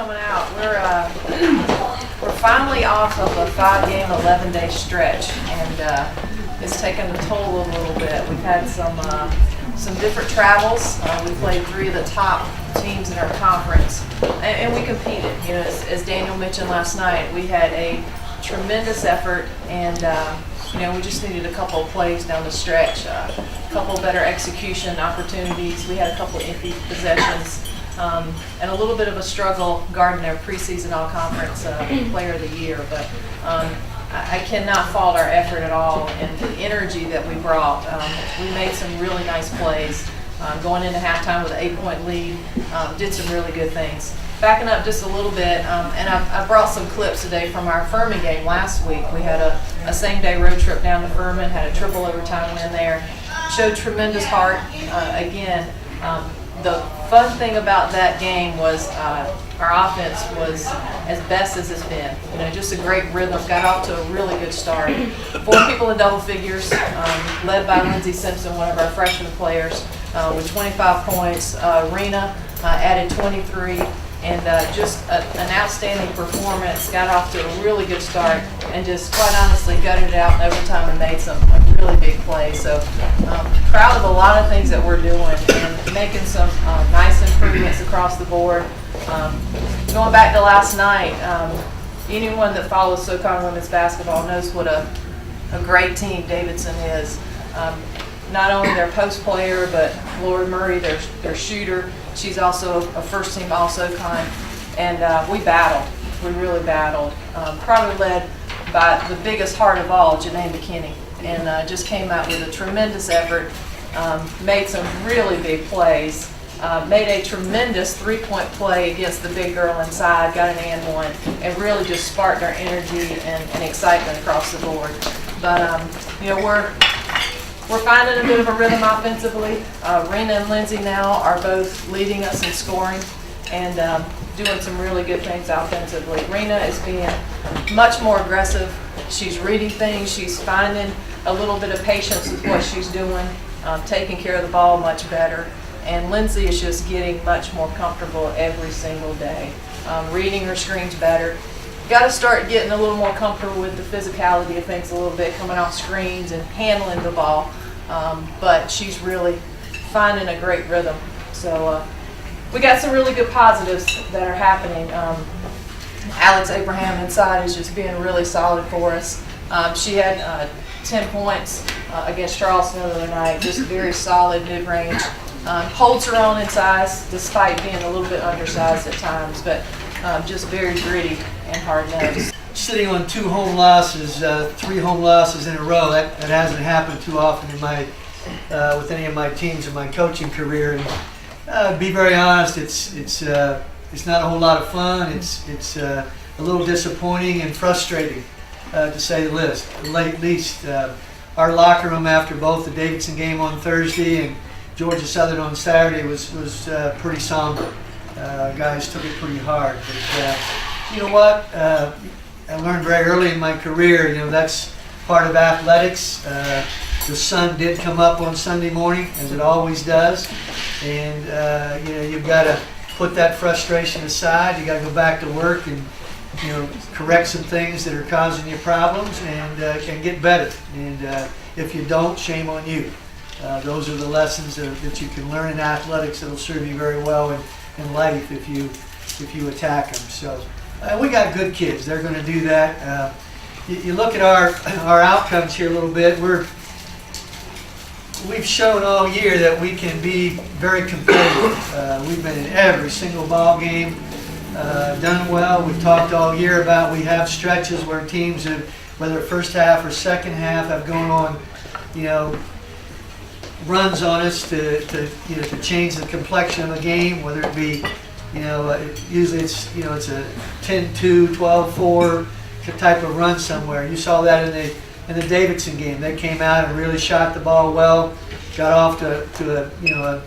coming out. We're finally off of a 5-game, 11-day stretch, and it's taken a toll a little bit. We've had some different travels. We played 3 of the top teams in our conference, and we competed. You know, as Daniel mentioned last night, we had a tremendous effort, and you know, we just needed a couple of plays down the stretch, a couple better execution opportunities. We had a couple empty possessions, and a little bit of a struggle guarding their preseason all-conference player of the year. But I cannot fault our effort at all and the energy that we brought. We made some really nice plays. Going into halftime with an 8-point lead, did some really good things. Backing up just a little bit, and I brought some clips today from our Furman game last week. We had a same-day road trip down to Furman, had a triple overtime win there, showed tremendous heart. Again, the fun thing about that game was our offense was as best as it's been. You know, just a great rhythm, got off to a really good start. 4 people in double figures, led by Lindsey Simpson, one of our freshman players, with 25 points. Rena added 23. And just an outstanding performance, got off to a really good start, and just quite honestly gutted it out in overtime and made some really big plays. So proud of a lot of things that we're doing and making some nice improvements across the board. Going back to last night, anyone that follows SoCon women's basketball knows what a great team Davidson is. Not only their post player, but Lori Murray, their shooter. She's also a first-team All-SoCon, and we battled. We really battled. Probably led by the biggest heart of all, Janae McKinney, and just came out with a tremendous effort, made some really big plays, made a tremendous 3-point play against the big girl inside, got an and one, and really just sparked our energy and excitement across the board. But, you know, we're finding a bit of a rhythm offensively. Rena and Lindsey now are both leading us in scoring and doing some really good things offensively. Rena is being much more aggressive. She's reading things. She's finding a little bit of patience with what she's doing, taking care of the ball much better. And Lindsey is just getting much more comfortable every single day, reading her screens better. Got to start getting a little more comfortable with the physicality of things a little bit, coming off screens and handling the ball. But she's really finding a great rhythm. So we got some really good positives that are happening. Alex Abraham inside is just being really solid for us. She had 10 points against Charleston the other night, just very solid mid-range. Holds her own in size despite being a little bit undersized at times, but just very gritty and hard-nosed. Sitting on 2 home losses, 3 home losses in a row, that hasn't happened too often in my with any of my teams in my coaching career. And be very honest, it's not a whole lot of fun. It's a little disappointing and frustrating, to say the least. Our locker room after both the Davidson game on Thursday and Georgia Southern on Saturday was pretty somber. Guys took it pretty hard. But you know what? I learned very early in my career, you know, that's part of athletics. The sun did come up on Sunday morning, as it always does. And, you know, you've got to put that frustration aside. You got to go back to work and, you know, correct some things that are causing you problems and get better. And if you don't, shame on you. Those are the lessons that you can learn in athletics that will serve you very well in life if you attack them. So we got good kids. They're going to do that. You look at our outcomes here a little bit. We've shown all year that we can be very competitive. We've been in every single ball game, done well. We've talked all year about we have stretches where teams have, whether first half or second half, have gone on, you know, runs on us to change the complexion of the game, whether it be, you know, usually it's a 10-2, 12-4 type of run somewhere. You saw that in the Davidson game. They came out and really shot the ball well, got off to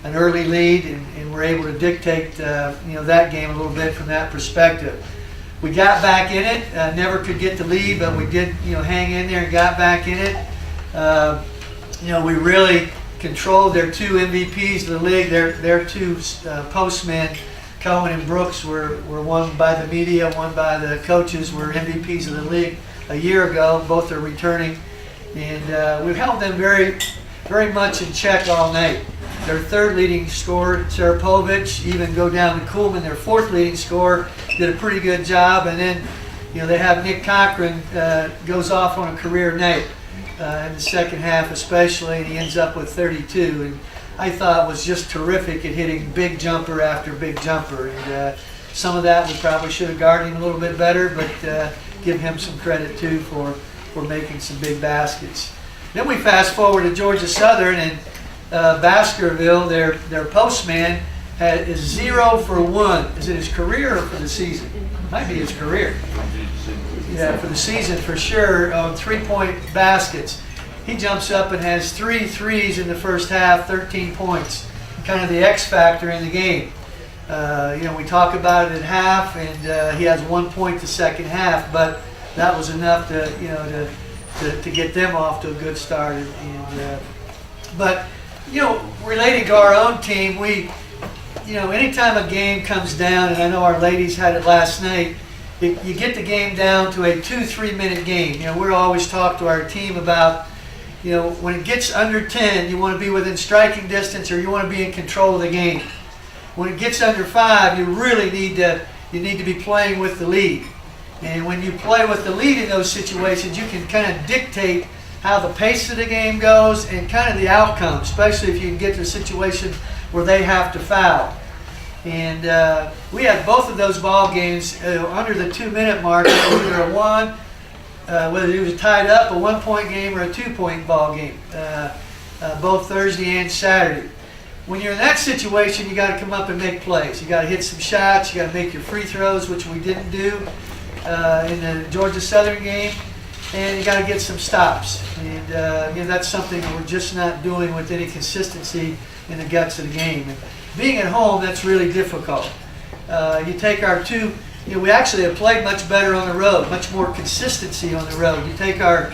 an early lead, and were able to dictate that game a little bit from that perspective. We got back in it. Never could get the lead, but we did hang in there and got back in it. We really controlled their 2 MVPs of the league, their 2 postmen, Cohen and Brooks were one by the media, one by the coaches, were MVPs of the league a year ago. Both are returning, and we've held them very, very much in check all night. Their third leading scorer, Sarapovich, even go down to Kuhlman, their fourth leading scorer, did a pretty good job. And then, they have Nick Cochran goes off on a career night in the second half especially, and he ends up with 32. And I thought was just terrific at hitting big jumper after big jumper. And some of that we probably should have guarded him a little bit better, but give him some credit too for making some big baskets. Then we fast forward to Georgia Southern, and Baskerville, their postman, is 0 for 1. Is it his career or for the season? Might be his career. Yeah, for the season for sure, on 3-point baskets. He jumps up and has 3 threes in the first half, 13 points. Kind of the X factor in the game. We talk about it at half, and he has 1 point the second half, but that was enough to get them off to a good start. But relating to our own team, we, anytime a game comes down, and I know our ladies had it last night, you get the game down to a 2-3 minute game. We're always talk to our team about, when it gets under 10, you want to be within striking distance, or you want to be in control of the game. When it gets under 5, you really need to be playing with the lead. And when you play with the lead in those situations, you can kind of dictate how the pace of the game goes and kind of the outcome, especially if you can get to a situation where they have to foul. And we had both of those ball games under the 2-minute mark, either a whether it was tied up, a 1-point game or a 2-point ball game, both Thursday and Saturday. When you're in that situation, you got to come up and make plays. You got to hit some shots. You got to make your free throws, which we didn't do in the Georgia Southern game. And you got to get some stops. And that's something that we're just not doing with any consistency in the guts of the game. And being at home, that's really difficult. You take our two, we actually have played much better on the road, much more consistency on the road. You take our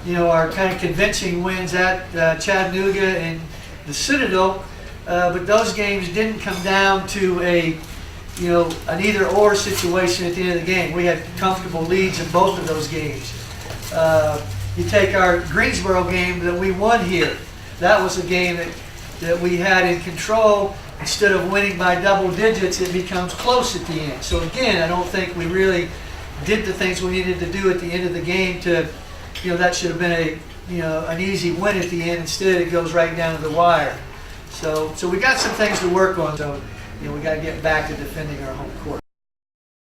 kind of convincing wins at Chattanooga and the Citadel, but those games didn't come down to an either-or situation at the end of the game. We had comfortable leads in both of those games. You take our Greensboro game that we won here. That was a game that we had in control. Instead of winning by double digits, it becomes close at the end. So again, I don't think we really did the things we needed to do at the end of the game to, that should have been an easy win at the end. Instead, it goes right down to the wire. So we got some things to work on. So we got to get back to defending our home court.